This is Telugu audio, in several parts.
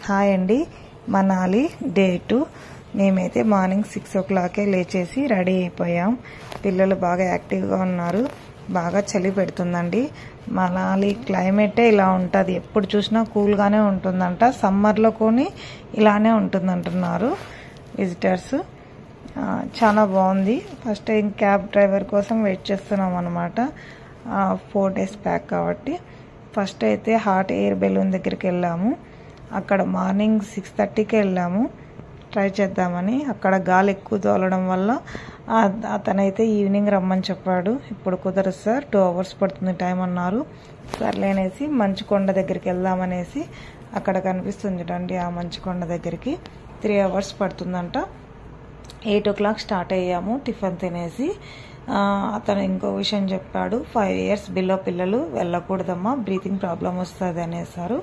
హాయ్ అండి, మనాలి డే 2. మేమైతే మార్నింగ్ 6 o'clock లేచేసి రెడీ అయిపోయాం. పిల్లలు బాగా యాక్టివ్గా ఉన్నారు. బాగా చలి పెడుతుందండి. మనాలి క్లైమేటే ఇలా ఉంటుంది, ఎప్పుడు చూసినా కూల్గానే ఉంటుందంట. సమ్మర్లో కొని ఇలానే ఉంటుందంటున్నారు విజిటర్స్. చాలా బాగుంది. ఫస్ట్ టైం క్యాబ్ డ్రైవర్ కోసం వెయిట్ చేస్తున్నాం అన్నమాట. 4 days బ్యాక్ కాబట్టి. ఫస్ట్ అయితే హాట్ ఎయిర్ బెలూన్ దగ్గరికి వెళ్ళాము. అక్కడ మార్నింగ్ 6:30కి వెళ్ళాము ట్రై చేద్దామని. అక్కడ గాలి ఎక్కువ తోలడం వల్ల అతనైతే ఈవినింగ్ రమ్మని చెప్పాడు. ఇప్పుడు కుదరదు సార్, 2 hours పడుతుంది టైం అన్నారు. సర్లేనేసి మంచుకొండ దగ్గరికి వెళ్దామనేసి, అక్కడ కనిపిస్తుంది చూడండి ఆ మంచుకొండ దగ్గరికి. 3 hours పడుతుందంట. 8 o'clock స్టార్ట్ అయ్యాము టిఫిన్ తినేసి. అతను ఇంకో విషయం చెప్పాడు, 5 years బిలో పిల్లలు వెళ్ళకూడదమ్మా, బ్రీతింగ్ ప్రాబ్లం వస్తుంది అనేసారు.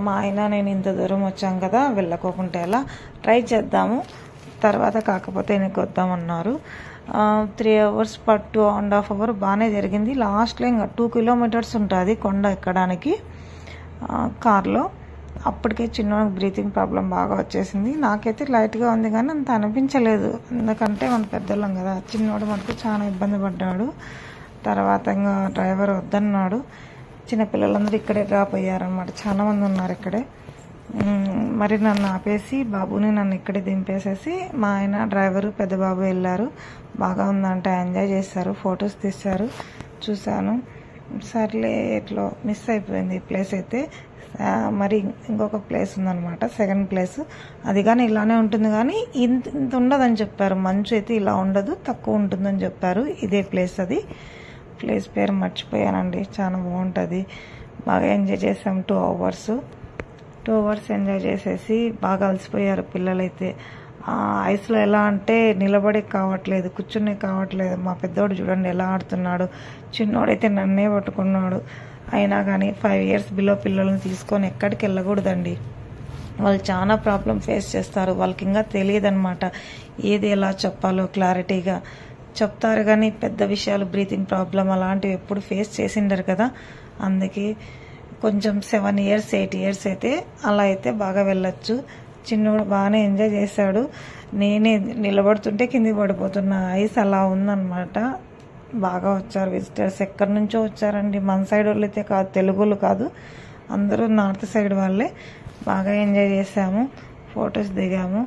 మా ఆయన నేను ఇంత దూరం వచ్చాం కదా, వెళ్ళకోకుంటే ఎలా, ట్రై చేద్దాము, తర్వాత కాకపోతే వెనక్కి వద్దామన్నారు. 3 hours 2.5 hours బాగానే జరిగింది. లాస్ట్లో ఇంకా 2 kilometers ఉంటుంది కొండ ఎక్కడానికి కార్లో. అప్పటికే చిన్నవాడికి బ్రీతింగ్ ప్రాబ్లం బాగా వచ్చేసింది. నాకైతే లైట్గా ఉంది కానీ అంత అనిపించలేదు, ఎందుకంటే మన పెద్దోళ్ళం కదా. చిన్నవాడు మనకు చాలా ఇబ్బంది పడ్డాడు. తర్వాత ఇంకా డ్రైవర్ వద్దన్నాడు. చిన్నపిల్లలందరూ ఇక్కడే డ్రాప్ అయ్యారనమాట, చాలా మంది ఉన్నారు ఇక్కడే. మరి నన్ను ఆపేసి బాబుని నన్ను ఇక్కడే దింపేసేసి మా ఆయన డ్రైవరు పెద్ద బాబు వెళ్ళారు. బాగా ఉందంట, ఎంజాయ్ చేశారు, ఫొటోస్ తీశారు, చూశాను. సర్లే ఎట్లో మిస్ అయిపోయింది ఈ ప్లేస్ అయితే. మరి ఇంకొక ప్లేస్ ఉందన్నమాట, 2nd place. అది కానీ ఇలానే ఉంటుంది కానీ ఇంత ఉండదని చెప్పారు. మంచు అయితే ఇలా ఉండదు, తక్కువ ఉంటుందని చెప్పారు. ఇదే ప్లేస్, అది ప్లేస్ పేరు మర్చిపోయానండి. చాలా బాగుంటుంది. బాగా ఎంజాయ్ చేసాం 2 hours ఎంజాయ్ చేసేసి బాగా అలసిపోయారు పిల్లలైతే. ఐస్లో ఎలా అంటే నిలబడే కావట్లేదు, కూర్చునే కావట్లేదు. మా పెద్దోడు చూడండి ఎలా ఆడుతున్నాడు. చిన్నోడైతే నన్నే పట్టుకున్నాడు. అయినా కానీ 5 years బిలో పిల్లల్ని తీసుకొని ఎక్కడికి వెళ్ళకూడదండి. వాళ్ళు చాలా ప్రాబ్లం ఫేస్ చేస్తారు. వాళ్ళకి ఇంకా తెలియదు అనమాట ఏది ఎలా చెప్పాలో. క్లారిటీగా చెప్తారు కానీ పెద్ద విషయాలు, బ్రీతింగ్ ప్రాబ్లం అలాంటివి ఎప్పుడు ఫేస్ చేసిండరు కదా. అందుకే కొంచెం 7 years 8 years అయితే అలా అయితే బాగా వెళ్ళొచ్చు. చిన్నోడు బాగానే ఎంజాయ్ చేశాడు. నేనే నిలబడుతుంటే కింది పడిపోతున్నా. ఐస్ అలా ఉందన్నమాట. బాగా వచ్చారు విజిటర్స్, ఎక్కడి నుంచో వచ్చారండి. మన సైడ్ వాళ్ళు అయితే కాదు, తెలుగులు కాదు, అందరూ నార్త్ సైడ్ వాళ్ళే. బాగా ఎంజాయ్ చేసాము, ఫొటోస్ దిగాము.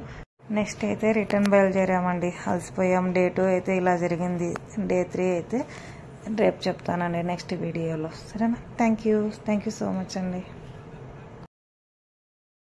నెక్స్ట్ అయితే రిటర్న్ బయలుదేరామండి. అలసిపోయాం. డే 2 అయితే ఇలా జరిగింది. డే 3 అయితే రేపు చెప్తానండి నెక్స్ట్ వీడియోలో, సరేనా? థ్యాంక్ యూ సో మచ్ అండి.